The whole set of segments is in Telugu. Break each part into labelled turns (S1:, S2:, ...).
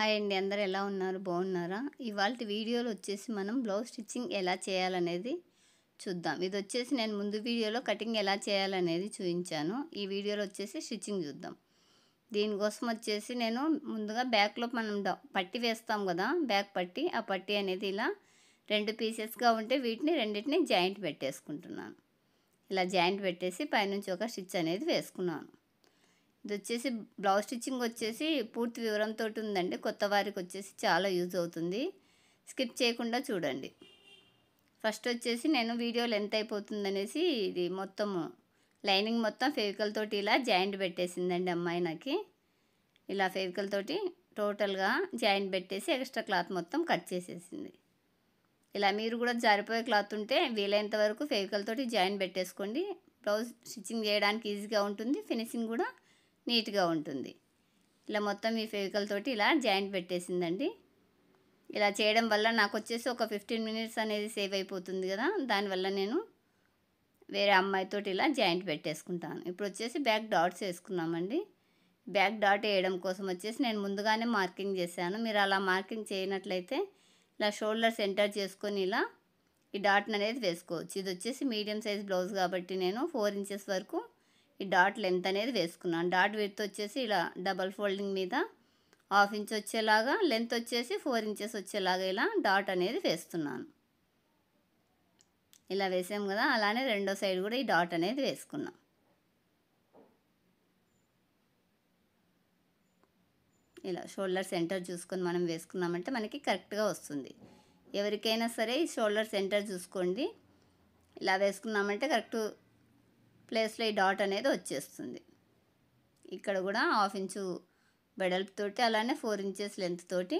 S1: హాయ్ అండి, అందరూ ఎలా ఉన్నారు? బాగున్నారా? ఇవాల్టి వీడియోలో వచ్చేసి మనం బ్లౌజ్ స్టిచ్చింగ్ ఎలా చేయాలనేది చూద్దాం. ఇది వచ్చేసి నేను ముందు వీడియోలో కటింగ్ ఎలా చేయాలనేది చూపించాను. ఈ వీడియోలో వచ్చేసి స్టిచ్చింగ్ చూద్దాం. దీనికోసం వచ్చేసి నేను ముందుగా బ్యాక్లో మనం పట్టి వేస్తాం కదా, బ్యాక్ పట్టి. ఆ పట్టి అనేది ఇలా 2 పీసెస్గా ఉంటే వీటిని రెండింటిని జాయింట్ పెట్టేసుకుంటున్నాను. ఇలా జాయింట్ పెట్టేసి పైనుంచి ఒక స్టిచ్ అనేది వేసుకున్నాను. ఇది వచ్చేసి బ్లౌజ్ స్టిచ్చింగ్ వచ్చేసి పూర్తి వివరంతో ఉందండి. కొత్త వారికి వచ్చేసి చాలా యూజ్ అవుతుంది. స్కిప్ చేయకుండా చూడండి. ఫస్ట్ వచ్చేసి నేను వీడియో లెంత్ అయిపోతుంది అనేసి ఇది మొత్తము లైనింగ్ మొత్తం ఫెవికల్ తోటి ఇలా జాయింట్ పెట్టేసిందండి అమ్మాయి నాకు. ఇలా ఫెవికల్ తోటి టోటల్గా జాయింట్ పెట్టేసి ఎక్స్ట్రా క్లాత్ మొత్తం కట్ చేసేసింది. ఇలా మీరు కూడా జారిపోయే క్లాత్ ఉంటే వీలైనంత వరకు ఫెవికల్ తోటి జాయింట్ పెట్టేసుకోండి. బ్లౌజ్ స్టిచ్చింగ్ చేయడానికి ఈజీగా ఉంటుంది, ఫినిషింగ్ కూడా నీట్గా ఉంటుంది. ఇలా మొత్తం ఈ ఫెవికల్ తోటి ఇలా జాయింట్ పెట్టేసిందండి. ఇలా చేయడం వల్ల నాకు వచ్చేసి ఒక 15 మినిట్స్ అనేది సేవ్ అయిపోతుంది కదా, దానివల్ల నేను వేరే అమ్మాయితోటి ఇలా జాయింట్ పెట్టేసుకుంటాను. ఇప్పుడు వచ్చేసి బ్యాక్ డాట్స్ వేసుకున్నామండి. బ్యాక్ డాట్ వేయడం కోసం వచ్చేసి నేను ముందుగానే మార్కింగ్ చేశాను. మీరు అలా మార్కింగ్ చేయనట్లయితే ఇలా షోల్డర్ సెంటర్ చేసుకొని ఇలా ఈ డాట్ అనేది వేసుకోవచ్చు. ఇది వచ్చేసి మీడియం సైజ్ బ్లౌజ్ కాబట్టి నేను 4 ఇంచెస్ వరకు ఈ డాట్ లెంత్ అనేది వేసుకున్నాను. డాట్ విడ్త్ వచ్చేసి ఇలా డబల్ ఫోల్డింగ్ మీద 1/2 ఇంచ్ వచ్చేలాగా, లెంత్ వచ్చేసి 4 ఇంచెస్ వచ్చేలాగా ఇలా డాట్ అనేది వేస్తున్నాను. ఇలా వేసాం కదా, అలానే రెండో సైడ్ కూడా ఈ డాట్ అనేది వేసుకున్నాం. ఇలా షోల్డర్ సెంటర్ చూసుకొని మనం వేసుకున్నామంటే మనకి కరెక్ట్గా వస్తుంది. ఎవరికైనా సరే ఈ షోల్డర్ సెంటర్ చూసుకోండి. ఇలా వేసుకున్నామంటే కరెక్ట్ ప్లేస్లో ఈ డాట్ అనేది వచ్చేస్తుంది. ఇక్కడ కూడా 1/2 ఇంచు వెడల్పుతోటి అలానే 4 ఇంచెస్ లెంత్ తోటి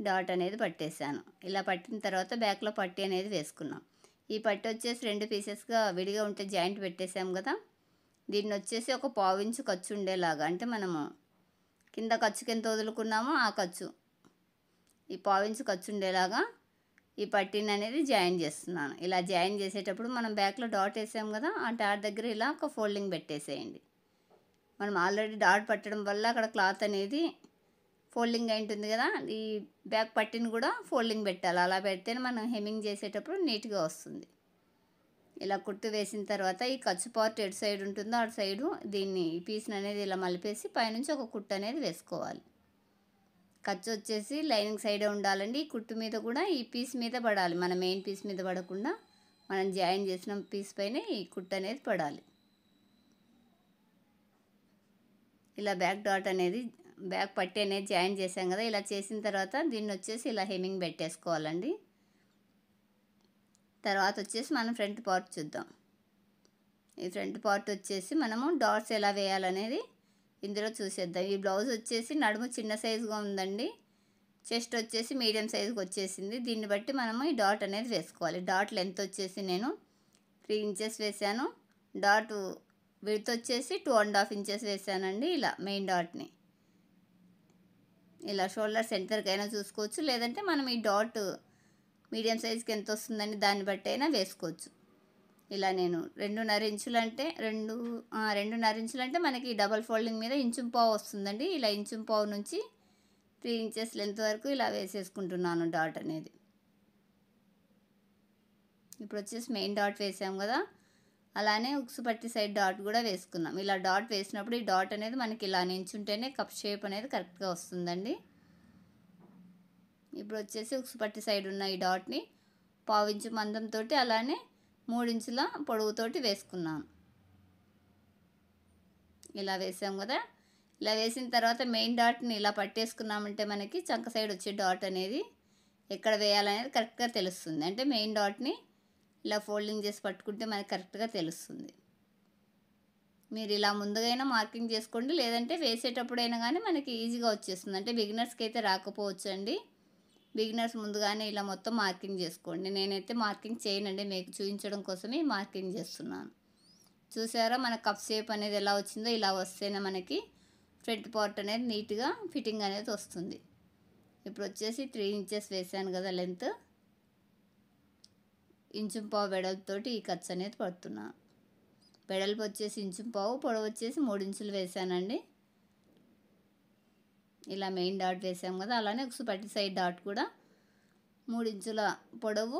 S1: డాట్ అనేది పట్టేశాను. ఇలా పట్టిన తర్వాత బ్యాక్లో పట్టి అనేది వేసుకున్నాం. ఈ పట్టి వచ్చేసి 2 పీసెస్గా విడిగా ఉంటే జాయింట్ పెట్టేసాం కదా, దీన్ని వచ్చేసి ఒక 1/4 ఇంచు ఖర్చు ఉండేలాగా, అంటే మనము కింద ఖర్చుకి ఎంత వదులుకున్నామో ఆ ఖర్చు, ఈ 1/4 ఇంచు ఖర్చు ఉండేలాగా ఈ పట్టీని అనేది జాయిన్ చేస్తున్నాను. ఇలా జాయిన్ చేసేటప్పుడు మనం బ్యాక్లో డాట్ వేసాం కదా, ఆ డాట్ దగ్గర ఇలా ఒక ఫోల్డింగ్ పెట్టేసేయండి. మనం ఆల్రెడీ డాట్ పట్టడం వల్ల అక్కడ క్లాత్ అనేది ఫోల్డింగ్ అయి ఉంటుంది కదా, ఈ బ్యాక్ పట్టిని కూడా ఫోల్డింగ్ పెట్టాలి. అలా పెడితేనే మనం హెమ్మింగ్ చేసేటప్పుడు నీట్గా వస్తుంది. ఇలా కుట్టు వేసిన తర్వాత ఈ ఖర్చు పార్ట్ ఎటు సైడ్ ఉంటుందో అటు సైడు దీన్ని ఈ పీస్ని అనేది ఇలా మలిపేసి పైనుంచి ఒక కుట్టు అనేది వేసుకోవాలి. ఖర్చు వచ్చేసి లైనింగ్ సైడే ఉండాలండి. ఈ కుట్టు మీద కూడా ఈ పీస్ మీద పడాలి, మన మెయిన్ పీస్ మీద పడకుండా మనం జాయిన్ చేసిన పీస్ పైన ఈ కుట్టు అనేది పడాలి. ఇలా బ్యాక్ డాట్ అనేది బ్యాక్ పట్టి అనేది జాయిన్ చేసాం కదా, ఇలా చేసిన తర్వాత దీన్ని వచ్చేసి ఇలా హెమ్మింగ్ పెట్టేసుకోవాలండి. తర్వాత వచ్చేసి మనం ఫ్రంట్ పార్ట్ చూద్దాం. ఈ ఫ్రంట్ పార్ట్ వచ్చేసి మనము డాట్స్ ఎలా వేయాలనేది ఇందులో చూసేద్దాం. ఈ బ్లౌజ్ వచ్చేసి నడుము చిన్న సైజుగా ఉందండి, చెస్ట్ వచ్చేసి మీడియం సైజుకి వచ్చేసింది. దీన్ని బట్టి మనము ఈ డాట్ అనేది వేసుకోవాలి. డాట్ లెంత్ వచ్చేసి నేను 3 ఇంచెస్ వేసాను. డాట్ విడ్త్ వచ్చేసి 2.5 ఇంచెస్ వేసానండి. ఇలా మెయిన్ డాట్ని ఇలా షోల్డర్ సెంటర్కి అయినా చూసుకోవచ్చు, లేదంటే మనం ఈ డాట్ మీడియం సైజుకి ఎంత వస్తుందండి దాన్ని బట్టి అయినా వేసుకోవచ్చు. ఇలా నేను 2.5 ఇంచులు అంటే 2.5 ఇంచులు అంటే మనకి డబల్ ఫోల్డింగ్ మీద 1.5 ఇంచు వస్తుందండి. ఇలా 1.5 ఇంచు నుంచి 3 ఇంచెస్ లెంత్ వరకు ఇలా వేసేసుకుంటున్నాను డాట్ అనేది. ఇప్పుడు వచ్చేసి మెయిన్ డాట్ వేసాం కదా, అలానే ఉక్సు పట్టి సైడ్ డాట్ కూడా వేసుకున్నాం. ఇలా డాట్ వేసినప్పుడు ఈ డాట్ అనేది మనకి ఇలా నించుంటేనే కప్ షేప్ అనేది కరెక్ట్గా వస్తుందండి. ఇప్పుడు వచ్చేసి ఉక్సు పట్టి సైడ్ ఉన్న ఈ డాట్ని 1/4 ఇంచు మందంతో అలానే 3 ఇంచుల పొడవుతోటి వేసుకున్నాను. ఇలా వేసాం కదా, ఇలా వేసిన తర్వాత మెయిన్ డాట్ని ఇలా పట్టేసుకున్నామంటే మనకి చంక సైడ్ వచ్చే డాట్ అనేది ఎక్కడ వేయాలనేది కరెక్ట్గా తెలుస్తుంది. అంటే మెయిన్ డాట్ని ఇలా ఫోల్డింగ్ చేసి పట్టుకుంటే మనకి కరెక్ట్గా తెలుస్తుంది. మీరు ఇలా ముందుగైనా మార్కింగ్ చేసుకోండి, లేదంటే వేసేటప్పుడైనా కానీ మనకి ఈజీగా వచ్చేస్తుంది. అంటే బిగినర్స్కి అయితే రాకపోవచ్చు అండి. బిగినర్స్ ముందుగానే ఇలా మొత్తం మార్కింగ్ చేసుకోండి. నేనైతే మార్కింగ్ చేయనండి, మీకు చూపించడం కోసమే మార్కింగ్ చేస్తున్నాను. చూసారా మన కప్ షేప్ అనేది ఎలా వచ్చిందో, ఇలా వస్తేనే మనకి ఫ్రంట్ పార్ట్ అనేది నీట్గా ఫిట్టింగ్ అనేది వస్తుంది. ఇప్పుడు వచ్చేసి 3 ఇంచెస్ వేసాను కదా లెంత్, 1.5 ఇంచు వెడల్పుతోటి ఈ ఖర్చు అనేది పడుతున్నాను. వెడల్పు వచ్చేసి 1.5 ఇంచు, పొడవు వచ్చేసి 3 ఇంచులు వేసానండి. ఇలా మెయిన్ డాట్ వేసాం కదా, అలానే ఉక్సుపట్టి సైడ్ డాట్ కూడా 3 ఇంచుల పొడవు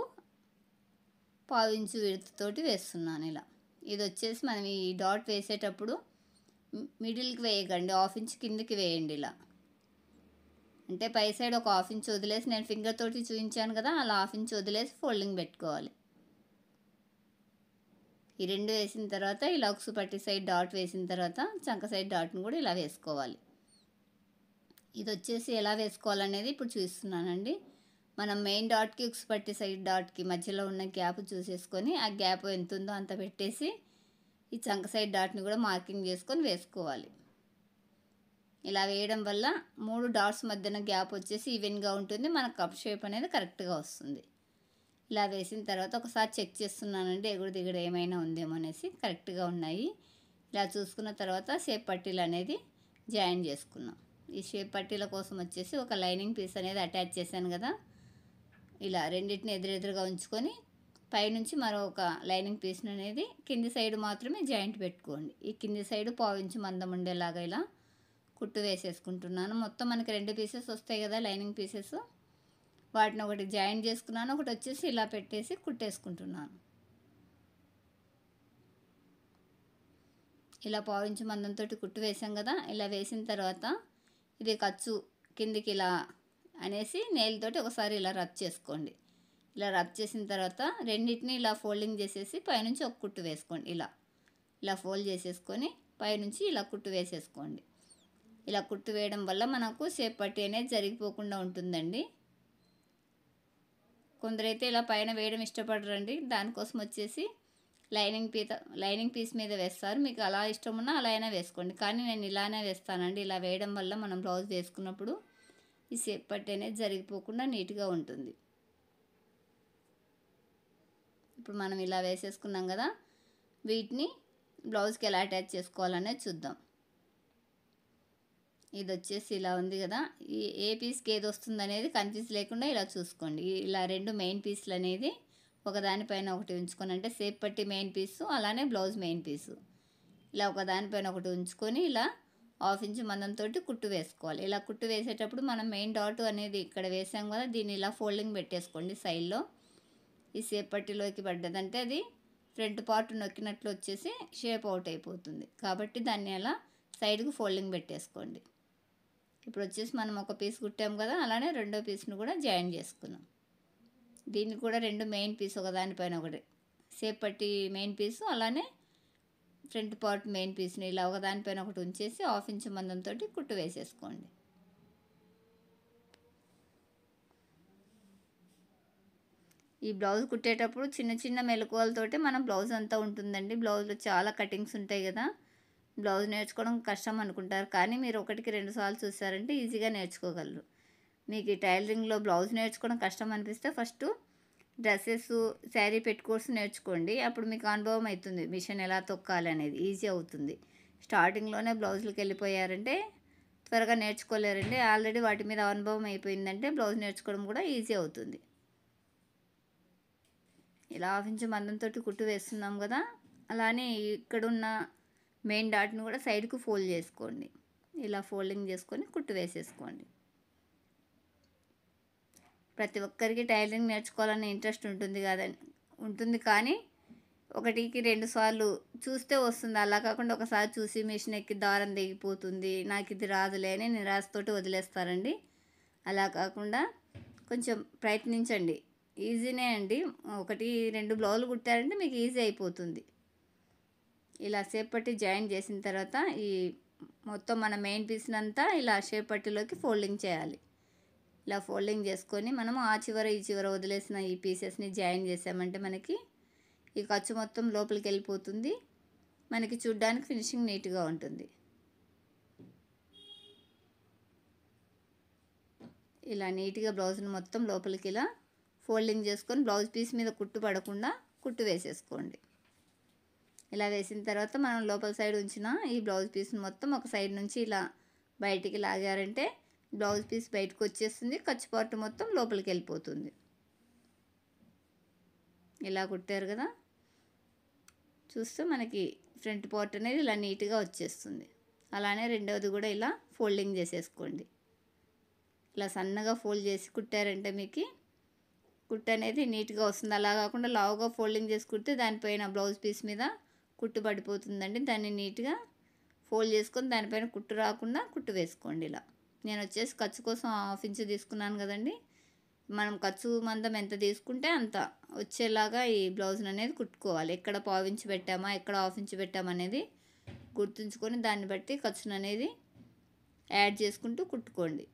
S1: 1/2 ఇంచు విడ్త్ తోటి వేస్తున్నాను. ఇలా ఇది వచ్చేసి మనం ఈ డాట్ వేసేటప్పుడు మిడిల్కి వేయకండి, 1/2 ఇంచ్ కిందికి వేయండి. ఇలా అంటే పై సైడ్ ఒక 1/2 ఇంచ్ వదిలేసి, నేను ఫింగర్ తోటి చూపించాను కదా, అలా 1/2 ఇంచ్ వదిలేసి ఫోల్డింగ్ పెట్టుకోవాలి. ఈ 2 వేసిన తర్వాత ఇలా ఉక్సుపట్టి సైడ్ డాట్ వేసిన తర్వాత చంక సైడ్ డాట్ని కూడా ఇలా వేసుకోవాలి. ఇది వచ్చేసి ఎలా వేసుకోవాలనేది ఇప్పుడు చూపిస్తున్నానండి. మనం మెయిన్ డాట్కి ఉక్సుపట్టి సైడ్ డాట్కి మధ్యలో ఉన్న గ్యాప్ చూసేసుకొని, ఆ గ్యాప్ ఎంత ఉందో అంత పెట్టేసి ఈ చంక సైడ్ డాట్ని కూడా మార్కింగ్ చేసుకొని వేసుకోవాలి. ఇలా వేయడం వల్ల 3 డాట్స్ మధ్యన గ్యాప్ వచ్చేసి ఈవెన్గా ఉంటుంది, మన కప్ షేప్ అనేది కరెక్ట్గా వస్తుంది. ఇలా వేసిన తర్వాత ఒకసారి చెక్ చేస్తున్నానండి, ఎగుడు దిగుడు ఏమైనా ఉందేమో అనేసి. కరెక్ట్గా ఉన్నాయి. ఇలా చూసుకున్న తర్వాత షేప్ పట్టీలు అనేది జాయిన్ చేసుకున్నాం. ఈ షేప్ పట్టీల కోసం వచ్చేసి ఒక లైనింగ్ పీస్ అనేది అటాచ్ చేశాను కదా, ఇలా రెండింటిని ఎదురెదురుగా ఉంచుకొని పైనుంచి మరొక లైనింగ్ పీస్ని అనేది కింది సైడ్ మాత్రమే జాయింట్ పెట్టుకోండి. ఈ కింది సైడ్ 1/2 ఇంచు మందం ఉండేలాగా ఇలా కుట్టు వేసేసుకుంటున్నాను. మొత్తం మనకి 2 పీసెస్ వస్తాయి కదా లైనింగ్ పీసెస్, వాటిని ఒకటి జాయింట్ చేసుకున్నాను, ఒకటి వచ్చేసి ఇలా పెట్టేసి కుట్టేసుకుంటున్నాను. ఇలా 1/2 ఇంచు మందంతో కుట్టు వేసాం కదా, ఇలా వేసిన తర్వాత ఇది ఖర్చు కిందికి ఇలా అనేసి నెయిల్తోటి ఒకసారి ఇలా రబ్ చేసుకోండి. ఇలా రబ్ చేసిన తర్వాత రెండింటిని ఇలా ఫోల్డింగ్ చేసేసి పైనుంచి ఒక కుట్టు వేసుకోండి. ఇలా ఫోల్డ్ చేసేసుకొని పైనుంచి ఇలా కుట్టు వేసేసుకోండి. ఇలా కుట్టు వేయడం వల్ల మనకు షేప్ పట్టీ అనేది జరిగిపోకుండా ఉంటుందండి. కొందరైతే ఇలా పైన వేయడం ఇష్టపడరండి, దానికోసం వచ్చేసి లైనింగ్ పీస్ మీద వేస్తారు. మీకు అలా ఇష్టం ఉన్నా అలా అయినా వేసుకోండి, కానీ నేను ఇలానే వేస్తానండి. ఇలా వేయడం వల్ల మనం బ్లౌజ్ వేసుకున్నప్పుడు ఈ షేప్ పట్టీ అనేది జరిగిపోకుండా నీట్గా ఉంటుంది. ఇప్పుడు మనం ఇలా వేసేసుకున్నాం కదా, వీటిని బ్లౌజ్కి ఎలా అటాచ్ చేసుకోవాలనేది చూద్దాం. ఇది వచ్చేసి ఇలా ఉంది కదా, ఏ పీస్కి ఏది వస్తుంది అనేది కన్ఫ్యూజ్ లేకుండా ఇలా చూసుకోండి. ఇలా 2 మెయిన్ పీస్లు అనేది ఒకదానిపైన ఒకటి ఉంచుకొని, అంటే షేప్ పట్టీ మెయిన్ పీసు అలానే బ్లౌజ్ మెయిన్ పీసు ఇలా ఒకదానిపైన ఒకటి ఉంచుకొని ఇలా 1/2 ఇంచు మందంతో కుట్టు వేసుకోవాలి. ఇలా కుట్టు వేసేటప్పుడు మనం మెయిన్ డాట్ అనేది ఇక్కడ వేసాం కదా, దీన్ని ఇలా ఫోల్డింగ్ పెట్టేసుకోండి సైడ్లో. ఈ షేప్ పట్టీలోకి పడ్డదంటే అది ఫ్రంట్ పార్ట్ నొక్కినట్లు వచ్చేసి షేప్ అవుట్ అయిపోతుంది, కాబట్టి దాన్ని అలా సైడ్కి ఫోల్డింగ్ పెట్టేసుకోండి. ఇప్పుడు వచ్చేసి మనం ఒక పీస్ కుట్టాం కదా, అలానే రెండో పీస్ను కూడా జాయిన్ చేసుకున్నాం. దీన్ని కూడా 2 మెయిన్ పీస్ ఒకదానిపైన ఒకటి షేప్ పట్టీ మెయిన్ పీసు అలానే ఫ్రంట్ పార్ట్ మెయిన్ పీస్ని ఇలా ఒకదానిపైన ఒకటి ఉంచేసి 1/2 ఇంచు మందంతో కుట్టు వేసేసుకోండి. ఈ బ్లౌజ్ కుట్టేటప్పుడు చిన్న చిన్న మెలకువలతోటి మనం బ్లౌజ్ అంతా ఉంటుందండి. బ్లౌజ్లో చాలా కటింగ్స్ ఉంటాయి కదా, బ్లౌజ్ నేర్చుకోవడం కష్టం అనుకుంటారు, కానీ మీరు 1కి 2 సార్లు చూసారంటే ఈజీగా నేర్చుకోగలరు. మీకు ఈ టైలరింగ్లో బ్లౌజ్ నేర్చుకోవడం కష్టం అనిపిస్తే ఫస్ట్ డ్రెస్సెస్, శారీ పెట్టుకోర్స్ నేర్చుకోండి. అప్పుడు మీకు అనుభవం అవుతుంది, మిషన్ ఎలా తొక్కాలి అనేది ఈజీ అవుతుంది. స్టార్టింగ్లోనే బ్లౌజులకు వెళ్ళిపోయారంటే త్వరగా నేర్చుకోలేరండి. ఆల్రెడీ వాటి మీద అనుభవం అయిపోయిందంటే బ్లౌజ్ నేర్చుకోవడం కూడా ఈజీ అవుతుంది. ఇలా 1/2 ఇంచు మందంతో కుట్టు వేస్తున్నాం కదా, అలానే ఇక్కడున్న మెయిన్ డాట్ని కూడా సైడ్కు ఫోల్డ్ చేసుకోండి. ఇలా ఫోల్డింగ్ చేసుకొని కుట్టు వేసేసుకోండి. ప్రతి ఒక్కరికి టైలరింగ్ నేర్చుకోవాలనే ఇంట్రెస్ట్ ఉంటుంది కానీ 1కి 2 సార్లు చూస్తే వస్తుంది. అలా కాకుండా ఒకసారి చూసి మిషన్ ఎక్కి దారం తెగిపోతుంది, నాకు ఇది రాదులే అని నిరాశతోటి వదిలేస్తారండి. అలా కాకుండా కొంచెం ప్రయత్నించండి, ఈజీనే అండి. 1, 2 బ్లౌజులు కుట్టారంటే మీకు ఈజీ అయిపోతుంది. ఇలా షేప్ పట్టీ జాయిన్ చేసిన తర్వాత ఈ మొత్తం మన మెయిన్ పీస్నంతా ఇలా షేప్ పట్టీలోకి ఫోల్డింగ్ చేయాలి. ఇలా ఫోల్డింగ్ చేసుకొని మనము ఆ చివర ఈ చివర వదిలేసిన ఈ పీసెస్ని జాయిన్ చేసామంటే మనకి ఈ ఖర్చు మొత్తం లోపలికి వెళ్ళిపోతుంది, మనకి చూడ్డానికి ఫినిషింగ్ నీట్గా ఉంటుంది. ఇలా నీట్గా బ్లౌజ్ని మొత్తం లోపలికి ఇలా ఫోల్డింగ్ చేసుకొని బ్లౌజ్ పీస్ మీద కుట్టు పడకుండా కుట్టు వేసేసుకోండి. ఇలా వేసిన తర్వాత మనం లోపల సైడ్ ఉంచిన ఈ బ్లౌజ్ పీస్ని మొత్తం ఒక సైడ్ నుంచి ఇలా బయటికి లాగారంటే బ్లౌజ్ పీస్ బయటకు వచ్చేస్తుంది, ఖర్చు పార్ట్ మొత్తం లోపలికి వెళ్ళిపోతుంది. ఇలా కుట్టారు కదా, చూస్తే మనకి ఫ్రంట్ పార్ట్ అనేది ఇలా నీట్గా వచ్చేస్తుంది. అలానే రెండవది కూడా ఇలా ఫోల్డింగ్ చేసేసుకోండి. ఇలా సన్నగా ఫోల్డ్ చేసి కుట్టారంటే మీకు కుట్టు అనేది నీట్గా వస్తుంది. అలా కాకుండా లావుగా ఫోల్డింగ్ చేసి కుడితే దానిపైన బ్లౌజ్ పీస్ మీద కుట్టు పడిపోతుందండి. దాన్ని నీట్గా ఫోల్డ్ చేసుకొని దానిపైన కుట్టు రాకుండా కుట్టు వేసుకోండి. ఇలా నేను వచ్చేసి ఖర్చు కోసం 1/2 ఇంచ్ తీసుకున్నాను కదండి. మనం ఖర్చు మందం ఎంత తీసుకుంటే అంత వచ్చేలాగా ఈ బ్లౌజ్ని అనేది కుట్టుకోవాలి. ఎక్కడ 1/4 ఇంచ్ పెట్టామా, ఎక్కడ 1/2 ఇంచ్ పెట్టామా అనేది గుర్తుంచుకొని దాన్ని బట్టి ఖర్చును అనేది యాడ్ చేసుకుంటూ కుట్టుకోండి.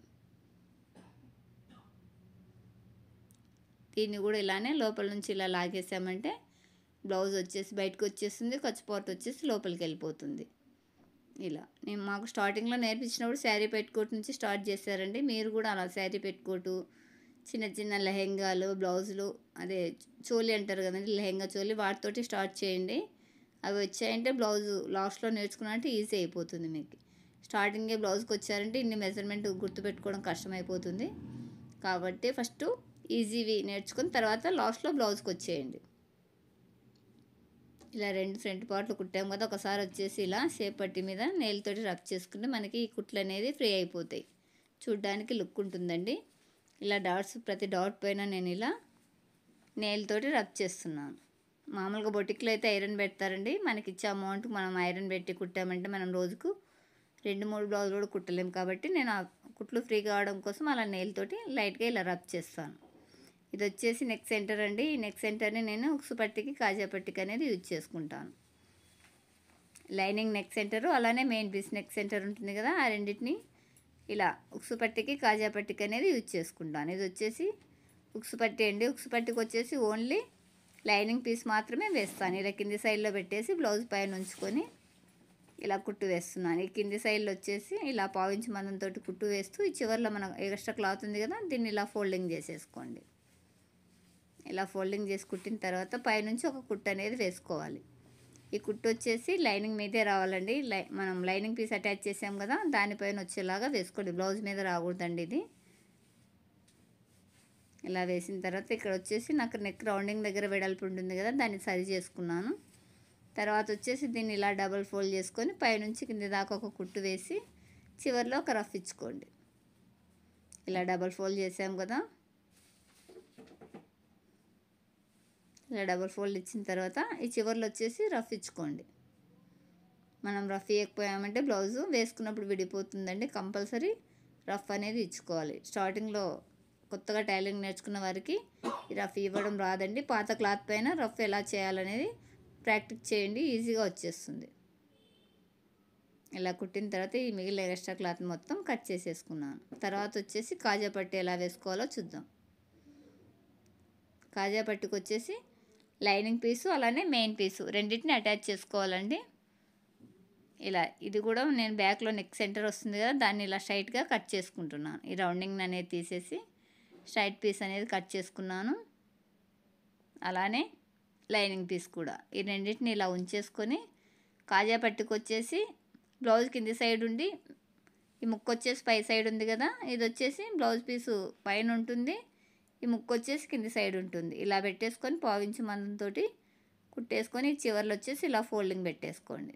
S1: దీన్ని కూడా ఇలానే లోపల నుంచి ఇలా లాగేసామంటే బ్లౌజ్ వచ్చేసి బయటకు వచ్చేస్తుంది, ఖర్చు పార్ట్ వచ్చేసి లోపలికి వెళ్ళిపోతుంది. ఇలా నేను మాకు స్టార్టింగ్లో నేర్పించినప్పుడు శారీ పెట్టుకోట్ నుంచి స్టార్ట్ చేశారండి. మీరు కూడా అలా శారీ పెట్టుకోటు, చిన్న చిన్న లెహెంగాలు, బ్లౌజులు, అదే చోలీ అంటారు కదండి, లెహెంగా చోలీ, వాటితోటి స్టార్ట్ చేయండి. అవి వచ్చాయంటే బ్లౌజు లాస్ట్లో నేర్చుకున్నట్టు ఈజీ అయిపోతుంది మీకు. స్టార్టింగే బ్లౌజ్కి వచ్చారంటే ఇన్ని మెజర్మెంట్ గుర్తుపెట్టుకోవడం కష్టమైపోతుంది. కాబట్టి ఫస్ట్ ఈజీవి నేర్చుకొని తర్వాత లాస్ట్లో బ్లౌజ్కి వచ్చేయండి. ఇలా 2 ఫ్రంట్ పార్ట్లు కుట్టాము కదా, ఒకసారి వచ్చేసి ఇలా షేప్ పట్టి మీద నెయిల్తోటి రఫ్ చేసుకుంటే మనకి ఈ కుట్లు అనేది ఫ్రీ అయిపోతాయి. చూడ్డానికి లుక్ ఉంటుందండి. ఇలా డాట్స్ ప్రతి డాట్ పైన నేను ఇలా నెయిల్తోటి రఫ్ చేస్తున్నాను. మామూలుగా బొటిక్లో అయితే ఐరన్ పెడతారండి. మనకి ఇచ్చే అమౌంట్కి మనం ఐరన్ పెట్టి కుట్టామంటే మనం రోజుకు 2-3 బ్లౌజులు కూడా కుట్టలేము. కాబట్టి నేను ఆ కుట్లు ఫ్రీ కావడం కోసం అలా నెయిల్తోటి లైట్గా ఇలా రఫ్ చేస్తాను. ఇది వచ్చేసి నెక్ సెంటర్ అండి. ఈ నెక్ సెంటర్ని నేను ఉక్సు పట్టికి, కాజా పట్టికి అనేది యూజ్ చేసుకుంటాను. లైనింగ్ నెక్ సెంటరు అలానే మెయిన్ పీస్ నెక్ సెంటర్ ఉంటుంది కదా, ఆ రెండింటిని ఇలా ఉక్సు పట్టికి, కాజా పట్టికి అనేది యూజ్ చేసుకుంటాను. ఇది వచ్చేసి ఉక్సు పట్టి అండి. ఉక్సు పట్టికి వచ్చేసి ఓన్లీ లైనింగ్ పీస్ మాత్రమే వేస్తాను. ఇలా కింది సైడ్లో పెట్టేసి బ్లౌజ్ పైన ఉంచుకొని ఇలా కుట్టు వేస్తున్నాను. ఈ కింది సైడ్లో వచ్చేసి ఇలా 1/4 ఇంచ్ మందంతో కుట్టు వేస్తూ ఈ చివరిలో మన ఎక్స్ట్రా క్లాత్ ఉంది కదా, దీన్ని ఇలా ఫోల్డింగ్ చేసేసుకోండి. ఇలా ఫోల్డింగ్ చేసి కుట్టిన తర్వాత పైనుంచి ఒక కుట్టు అనేది వేసుకోవాలి. ఈ కుట్టు వచ్చేసి లైనింగ్ మీదే రావాలండి. మనం లైనింగ్ పీస్ అటాచ్ చేసాం కదా, దానిపైన వచ్చేలాగా వేసుకోండి. బ్లౌజ్ మీద రాకూడదండి ఇది. ఇలా వేసిన తర్వాత ఇక్కడ వచ్చేసి నాకు నెక్ రౌండింగ్ దగ్గర వెడల్పు ఉంటుంది కదా, దాన్ని సరి చేసుకున్నాను. తర్వాత వచ్చేసి దీన్ని ఇలా డబల్ ఫోల్డ్ చేసుకొని పైనుంచి కింద దాకా ఒక కుట్టు వేసి చివరిలో ఒక రఫ్ ఇచ్చుకోండి. ఇలా డబల్ ఫోల్డ్ చేసాం కదా, ఇలా డబల్ ఫోల్డ్ ఇచ్చిన తర్వాత ఈ చివర్లో వచ్చేసి రఫ్ ఇచ్చుకోండి. మనం రఫ్ ఇవ్వకపోయామంటే బ్లౌజు వేసుకున్నప్పుడు విడిపోతుందండి. కంపల్సరీ రఫ్ అనేది ఇచ్చుకోవాలి. స్టార్టింగ్లో కొత్తగా టైలరింగ్ నేర్చుకున్న వారికి ఈ రఫ్ ఇవ్వడం రాదండి. పాత క్లాత్ పైన రఫ్ ఎలా చేయాలనేది ప్రాక్టీస్ చేయండి, ఈజీగా వచ్చేస్తుంది. ఇలా కుట్టిన తర్వాత ఈ మిగిలిన ఎక్స్ట్రా క్లాత్ మొత్తం కట్ చేసేసుకున్నాను. తర్వాత వచ్చేసి కాజా పట్టి ఎలా వేసుకోవాలో చూద్దాం. కాజా పట్టికి వచ్చేసి లైనింగ్ పీసు అలానే మెయిన్ పీసు రెండింటిని అటాచ్ చేసుకోవాలండి. ఇలా ఇది కూడా నేను బ్యాక్లో నెక్ సెంటర్ వస్తుంది కదా, దాన్ని ఇలా స్ట్రైట్గా కట్ చేసుకుంటున్నాను. ఈ రౌండింగ్ అనేది తీసేసి స్ట్రైట్ పీస్ అనేది కట్ చేసుకున్నాను. అలానే లైనింగ్ పీస్ కూడా ఈ రెండింటిని ఇలా ఉంచేసుకొని కాజా పట్టికి వచ్చేసి బ్లౌజ్ కింది సైడ్ ఉండి ఈ ముక్కు వచ్చేసి పై సైడ్ ఉంది కదా, ఇది వచ్చేసి బ్లౌజ్ పీసు పైన ఉంటుంది, ఈ ముక్కు వచ్చేసి కింది సైడ్ ఉంటుంది. ఇలా పెట్టేసుకొని 1/4 ఇంచ్ మందంతో కుట్టేసుకొని చివర్లో వచ్చేసి ఇలా ఫోల్డింగ్ పెట్టేసుకోండి.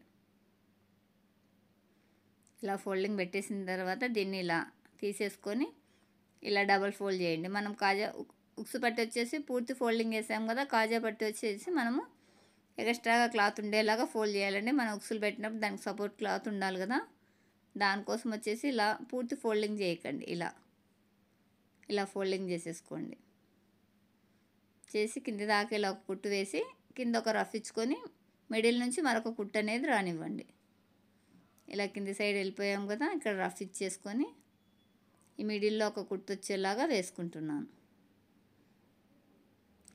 S1: ఇలా ఫోల్డింగ్ పెట్టేసిన తర్వాత దీన్ని ఇలా తీసేసుకొని ఇలా డబల్ ఫోల్డ్ చేయండి. మనం ఉక్సు పట్టి వచ్చేసి పూర్తి ఫోల్డింగ్ వేసాం కదా, కాజా పట్టి వచ్చేసి మనము ఎక్స్ట్రాగా క్లాత్ ఉండేలాగా ఫోల్డ్ చేయాలండి. మనం ఉక్సులు పెట్టినప్పుడు దానికి సపోర్ట్ క్లాత్ ఉండాలి కదా, దానికోసం వచ్చేసి ఇలా పూర్తి ఫోల్డింగ్ చేయకండి. ఇలా ఫోల్డింగ్ చేసేసుకోండి. చేసి కింది దాకా ఇలా ఒక కుట్టు వేసి కింద ఒక రఫ్ ఇచ్చుకొని మిడిల్ నుంచి మరొక కుట్టు అనేది రానివ్వండి. ఇలా కింది సైడ్ వెళ్ళిపోయాం కదా, ఇక్కడ రఫ్ ఇచ్చేసుకొని ఈ మిడిల్లో ఒక కుట్టు వచ్చేలాగా వేసుకుంటున్నాను.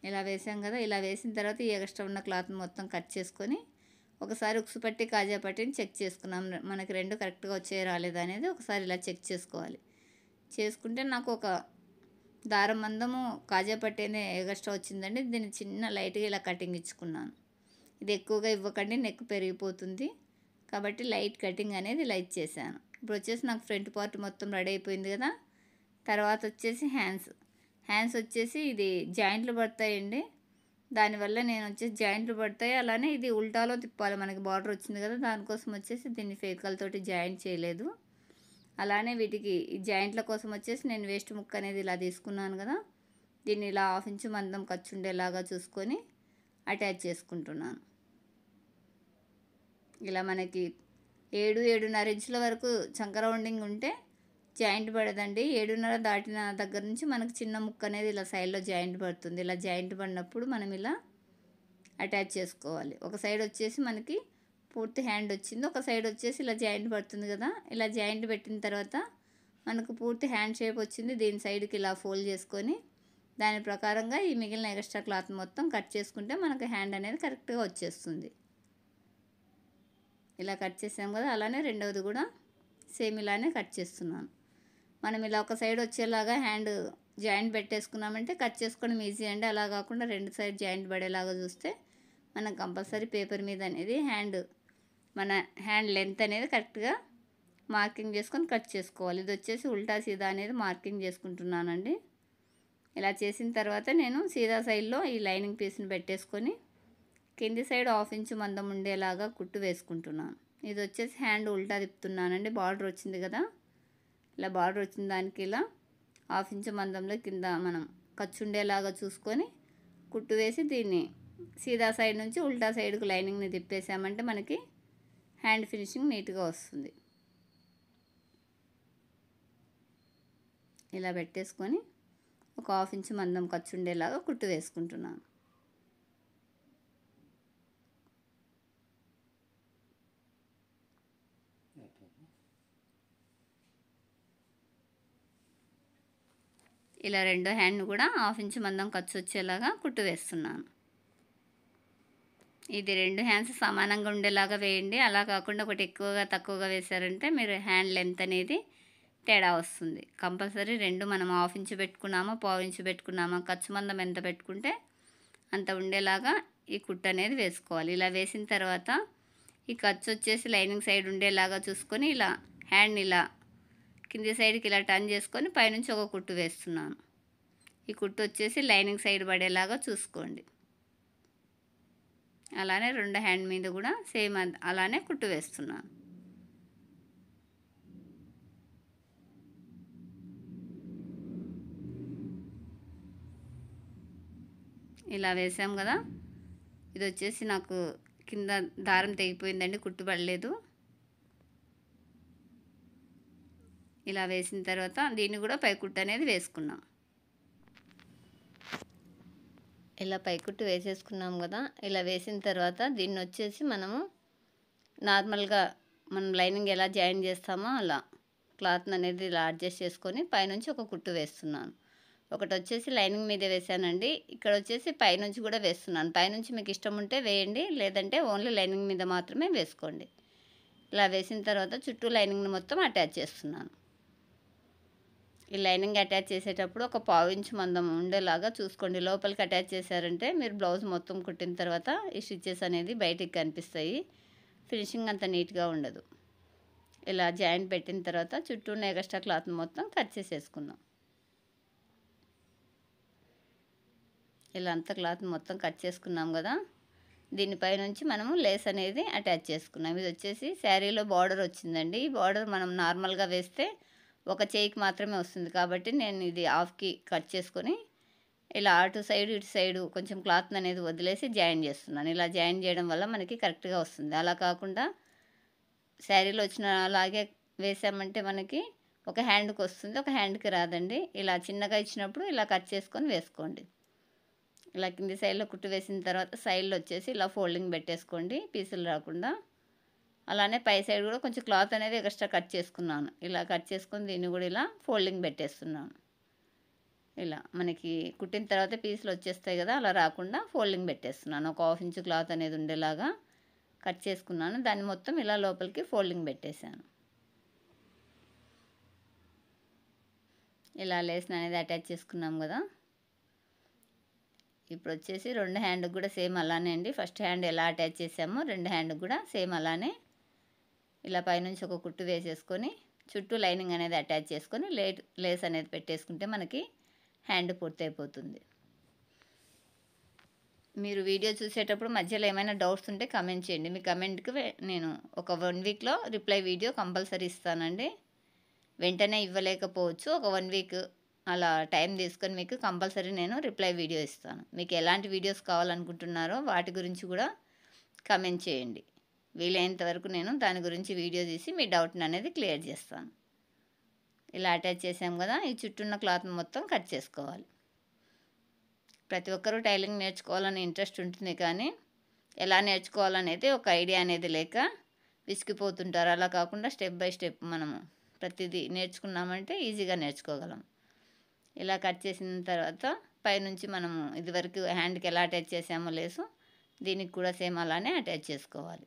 S1: ఇలా వేసాం కదా, ఇలా వేసిన తర్వాత ఈ ఎక్స్ట్రా ఉన్న క్లాత్ మొత్తం కట్ చేసుకొని ఒకసారి ఉక్సు పట్టి, కాజా పట్టిని చెక్ చేసుకున్నాం. మనకి రెండు కరెక్ట్గా వచ్చే రాలేదా అనేది ఒకసారి ఇలా చెక్ చేసుకోవాలి. చేసుకుంటే నాకు ఒక దారం మందము కాజా పట్టేనే ఎగస్ట్రా వచ్చిందండి. దీన్ని చిన్న లైట్గా ఇలా కటింగ్ ఇచ్చుకున్నాను. ఇది ఎక్కువగా ఇవ్వకండి, నెక్ పెరిగిపోతుంది. కాబట్టి లైట్ కటింగ్ అనేది ఇలా ఇచ్చేసాను. ఇప్పుడు వచ్చేసి నాకు ఫ్రంట్ పార్ట్ మొత్తం రెడీ అయిపోయింది కదా. తర్వాత వచ్చేసి హ్యాండ్స్ వచ్చేసి ఇది జాయింట్లు పడతాయండి. దానివల్ల నేను వచ్చేసి జాయింట్లు పడతాయి. అలానే ఇది ఉల్టాలో తిప్పాలి, మనకి బార్డర్ వచ్చింది కదా, దానికోసం వచ్చేసి దీన్ని ఫేవికాల్ తోటి జాయింట్ చేయలేదు. అలానే వీటికి ఈ జాయింట్ల కోసం వచ్చేసి నేను వేస్ట్ ముక్క అనేది ఇలా తీసుకున్నాను కదా, దీన్ని ఇలా 1/2 ఇంచు మందం ఖర్చు ఉండేలాగా చూసుకొని అటాచ్ చేసుకుంటున్నాను. ఇలా మనకి 7-7.5 ఇంచుల వరకు చంక రౌండింగ్ ఉంటే జాయింట్ పడదండి. 7.5 దాటిన దగ్గర నుంచి మనకు చిన్న ముక్క అనేది ఇలా సైడ్లో జాయింట్ పడుతుంది. ఇలా జాయింట్ పడినప్పుడు మనం ఇలా అటాచ్ చేసుకోవాలి. ఒక సైడ్ వచ్చేసి మనకి పూర్తి హ్యాండ్ వచ్చింది, ఒక సైడ్ వచ్చేసి ఇలా జాయింట్ పడుతుంది కదా, ఇలా జాయింట్ పెట్టిన తర్వాత మనకు పూర్తి హ్యాండ్ షేప్ వచ్చింది. దీని సైడ్కి ఇలా ఫోల్డ్ చేసుకొని దాని ప్రకారంగా ఈ మిగిలిన ఎక్స్ట్రా క్లాత్ మొత్తం కట్ చేసుకుంటే మనకు హ్యాండ్ అనేది కరెక్ట్గా వచ్చేస్తుంది. ఇలా కట్ చేసాం కదా, అలానే రెండవది కూడా సేమ్ ఇలానే కట్ చేస్తున్నాను. మనం ఇలా ఒక సైడ్ వచ్చేలాగా హ్యాండ్ జాయింట్ పెట్టేసుకున్నామంటే కట్ చేసుకోవడం ఈజీ అండి. అలా కాకుండా రెండు సైడ్ జాయింట్ పడేలాగా చూస్తే మనం కంపల్సరీ పేపర్ మీద అనేది మన హ్యాండ్ లెంత్ అనేది కరెక్ట్గా మార్కింగ్ చేసుకొని కట్ చేసుకోవాలి. ఇది వచ్చేసి ఉల్టా సీదా అనేది మార్కింగ్ చేసుకుంటున్నానండి. ఇలా చేసిన తర్వాత నేను సీదా సైడ్లో ఈ లైనింగ్ పీస్ని పెట్టేసుకొని కింది సైడ్ 1/2 ఇంచు మందం ఉండేలాగా కుట్టు వేసుకుంటున్నాను. ఇది వచ్చేసి హ్యాండ్ ఉల్టా తిప్పుతున్నానండి. బార్డర్ వచ్చింది కదా, ఇలా బార్డర్ వచ్చిన దానికి ఇలా 1/2 ఇంచు మందంలో కింద మనం ఖర్చు ఉండేలాగా చూసుకొని కుట్టు వేసి దీన్ని సీదా సైడ్ నుంచి ఉల్టా సైడ్కి లైనింగ్ని తిప్పేసామంటే మనకి హ్యాండ్ ఫినిషింగ్ నీట్గా వస్తుంది. ఇలా పెట్టేసుకొని ఒక 1/2 ఇంచు మందం ఖర్చు ఉండేలాగా కుట్టు వేసుకుంటున్నాను. ఇలా రెండో హ్యాండ్ను కూడా 1/2 ఇంచు మందం ఖర్చు వచ్చేలాగా కుట్టు వేస్తున్నాను. ఇది రెండు హ్యాండ్స్ సమానంగా ఉండేలాగా వేయండి. అలా కాకుండా ఒకటి ఎక్కువగా తక్కువగా వేశారంటే మీరు హ్యాండ్ లెంత్ అనేది తేడా వస్తుంది. కంపల్సరీ రెండు మనం 1/2 ఇంచు పెట్టుకున్నామా 1/4 ఇంచు పెట్టుకున్నామా ఖర్చు మందం ఎంత పెట్టుకుంటే అంత ఉండేలాగా ఈ కుట్టు అనేది వేసుకోవాలి. ఇలా వేసిన తర్వాత ఈ ఖర్చు వచ్చేసి లైనింగ్ సైడ్ ఉండేలాగా చూసుకొని ఇలా హ్యాండ్ని ఇలా కింది సైడ్కి ఇలా టర్న్ చేసుకొని పైనుంచి ఒక కుట్టు వేస్తున్నాను. ఈ కుట్టు వచ్చేసి లైనింగ్ సైడ్ పడేలాగా చూసుకోండి. అలానే రెండు హ్యాండ్ మీద కూడా సేమ్ అలానే కుట్టు వేస్తున్నాను. ఇలా వేసాం కదా, ఇది వచ్చేసి నాకు కింద దారం తెగిపోయిందండి, కుట్టుపడలేదు. ఇలా వేసిన తర్వాత దీన్ని కూడా పైకుట్టు అనేది వేసుకున్నాం. ఇలా పైకుట్టు వేసేసుకున్నాం కదా, ఇలా వేసిన తర్వాత దీన్ని వచ్చేసి మనము నార్మల్గా మనం లైనింగ్ ఎలా జాయిన్ చేస్తామో అలా క్లాత్ని అనేది ఇలా అడ్జస్ట్ చేసుకొని పైనుంచి ఒక కుట్టు వేస్తున్నాను. ఒకటి వచ్చేసి లైనింగ్ మీద వేసానండి, ఇక్కడ వచ్చేసి పైనుంచి కూడా వేస్తున్నాను. పైనుంచి మీకు ఇష్టం ఉంటే వేయండి, లేదంటే ఓన్లీ లైనింగ్ మీద మాత్రమే వేసుకోండి. ఇలా వేసిన తర్వాత చుట్టూ లైనింగ్ని మొత్తం అటాచ్ చేస్తున్నాను. ఈ లైనింగ్ అటాచ్ చేసేటప్పుడు ఒక 1/4 ఇంచు మందం ఉండేలాగా చూసుకోండి. లోపలికి అటాచ్ చేశారంటే మీరు బ్లౌజ్ మొత్తం కుట్టిన తర్వాత ఈ స్టిచెస్ అనేది బయటికి కనిపిస్తాయి, ఫినిషింగ్ అంత నీట్గా ఉండదు. ఇలా జాయింట్ పెట్టిన తర్వాత చుట్టూ ఉన్న ఎక్స్ట్రా క్లాత్ మొత్తం కట్ చేసేసుకుందాం. ఇలా అంతా క్లాత్ మొత్తం కట్ చేసుకున్నాం కదా, దీనిపై నుంచి మనము లేస్ అనేది అటాచ్ చేసుకున్నాం. ఇది వచ్చేసి శారీలో బార్డర్ వచ్చిందండి. ఈ బార్డర్ మనం నార్మల్గా వేస్తే ఒక చేయికి మాత్రమే వస్తుంది కాబట్టి నేను ఇది హాఫ్కి కట్ చేసుకొని ఇలా అటు సైడ్ ఇటు సైడు కొంచెం క్లాత్ అనేది వదిలేసి జాయిన్ చేస్తున్నాను. ఇలా జాయిన్ చేయడం వల్ల మనకి కరెక్ట్గా వస్తుంది. అలా కాకుండా శారీలో వచ్చిన అలాగే వేసామంటే మనకి ఒక హ్యాండ్కి వస్తుంది, ఒక హ్యాండ్కి రాదండి. ఇలా చిన్నగా ఇచ్చినప్పుడు ఇలా కట్ చేసుకొని వేసుకోండి. ఇలా కింది సైడ్లో కుట్టు వేసిన తర్వాత సైడ్లో వచ్చేసి ఇలా ఫోల్డింగ్ పెట్టేసుకోండి, పీసులు రాకుండా. అలానే పై సైడ్ కూడా కొంచెం క్లాత్ అనేది ఎక్స్ట్రా కట్ చేసుకున్నాను. ఇలా కట్ చేసుకొని దీన్ని కూడా ఇలా ఫోల్డింగ్ పెట్టేస్తున్నాను. ఇలా మనకి కుట్టిన తర్వాత పీసులు వచ్చేస్తాయి కదా, అలా రాకుండా ఫోల్డింగ్ పెట్టేస్తున్నాను. ఒక 1/2 ఇంచు క్లాత్ అనేది ఉండేలాగా కట్ చేసుకున్నాను. దాన్ని మొత్తం ఇలా లోపలికి ఫోల్డింగ్ పెట్టేశాను. ఇలా లేస్ని అనేది అటాచ్ చేసుకున్నాం కదా, ఇప్పుడు వచ్చేసి రెండు హ్యాండ్కి కూడా సేమ్ అలానే అండి. ఫస్ట్ హ్యాండ్ ఎలా అటాచ్ చేసామో రెండు హ్యాండ్కి కూడా సేమ్ అలానే ఇలా పైనుంచి ఒక కుట్టు వేసేసుకొని చుట్టూ లైనింగ్ అనేది అటాచ్ చేసుకొని లేస్ అనేది పెట్టేసుకుంటే మనకి హ్యాండ్ పూర్తయిపోతుంది. మీరు వీడియో చూసేటప్పుడు మధ్యలో ఏమైనా డౌట్స్ ఉంటే కమెంట్ చేయండి. మీ కమెంట్కి నేను ఒక 1 వీక్లో రిప్లై వీడియో కంపల్సరీ ఇస్తానండి. వెంటనే ఇవ్వలేకపోవచ్చు. ఒక 1 వీక్ అలా టైం తీసుకొని మీకు కంపల్సరీ నేను రిప్లై వీడియో ఇస్తాను. మీకు ఎలాంటి వీడియోస్ కావాలనుకుంటున్నారో వాటి గురించి కూడా కమెంట్ చేయండి. వీలైనంత వరకు నేను దాని గురించి వీడియో తీసి మీ డౌట్ని అనేది క్లియర్ చేస్తాను. ఇలా అటాచ్ చేసాం కదా, ఈ చుట్టూన్న క్లాత్ మొత్తం కట్ చేసుకోవాలి. ప్రతి ఒక్కరూ టైలరింగ్ నేర్చుకోవాలని ఇంట్రెస్ట్ ఉంటుంది, కానీ ఎలా నేర్చుకోవాలనేది ఒక ఐడియా అనేది లేక విసిగిపోతుంటారు. అలా కాకుండా స్టెప్ బై స్టెప్ మనము ప్రతిదీ నేర్చుకున్నామంటే ఈజీగా నేర్చుకోగలం. ఇలా కట్ చేసిన తర్వాత పైనుంచి మనము ఇదివరకు హ్యాండ్కి ఎలా అటాచ్ చేసామో లేసు దీనికి కూడా సేమ్ అలానే అటాచ్ చేసుకోవాలి.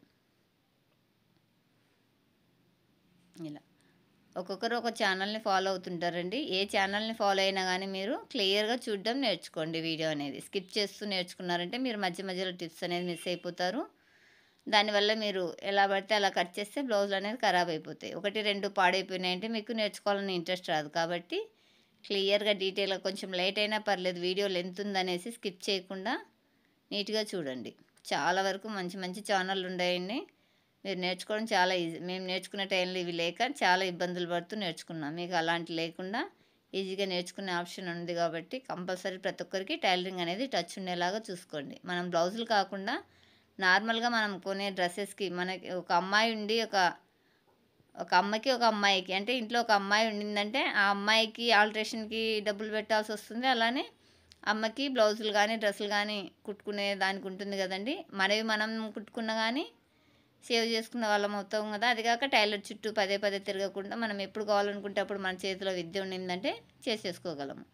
S1: ఇలా ఒక్కొక్కరు ఒక ఛానల్ని ఫాలో అవుతుంటారండి. ఏ ఛానల్ని ఫాలో అయినా కానీ మీరు క్లియర్గా చూడడం నేర్చుకోండి. వీడియో అనేది స్కిప్ చేస్తూ నేర్చుకున్నారంటే మీరు మధ్య మధ్యలో టిప్స్ అనేది మిస్ అయిపోతారు. దానివల్ల మీరు ఎలా పడితే అలా కట్ చేస్తే బ్లౌజులు అనేది ఖరాబ్ అయిపోతాయి. 1, 2 పాడైపోయినాయంటే మీకు నేర్చుకోవాలని ఇంట్రెస్ట్ రాదు. కాబట్టి క్లియర్గా డీటెయిల్గా కొంచెం లేట్ అయినా పర్లేదు, వీడియో లెంత్ ఉందనేసి స్కిప్ చేయకుండా నీట్గా చూడండి. చాలా వరకు మంచి మంచి ఛానళ్ళు ఉన్నాయండి. మీరు నేర్చుకోవడం చాలా ఈజీ. మేము నేర్చుకునే టైంలో ఇవి లేక చాలా ఇబ్బందులు పడుతూ నేర్చుకున్నాం. మీకు అలాంటి లేకుండా ఈజీగా నేర్చుకునే ఆప్షన్ ఉంది కాబట్టి కంపల్సరీ ప్రతి ఒక్కరికి టైలరింగ్ అనేది టచ్ ఉండేలాగా చూసుకోండి. మనం బ్లౌజులు కాకుండా నార్మల్గా మనం కొనే డ్రెస్సెస్కి మనకి ఒక అమ్మాయి ఉండి ఒక అమ్మకి ఒక అమ్మాయికి అంటే ఇంట్లో ఒక అమ్మాయి ఉండిందంటే ఆ అమ్మాయికి ఆల్ట్రేషన్కి డబ్బులు పెట్టాల్సి వస్తుంది. అలానే అమ్మకి బ్లౌజులు కానీ డ్రెస్సులు కానీ కుట్టుకునే దానికి ఉంటుంది కదండి. మనవి మనం కుట్టుకున్న కానీ సేవ్ చేసుకున్న వాళ్ళం అవుతాం కదా. అది కాక టైలర్ చుట్టూ పదే పదే తిరగకుండా మనం ఎప్పుడు కావాలనుకుంటే అప్పుడు మన చేతిలో విద్య ఉండిందంటే చేసేసుకోగలము.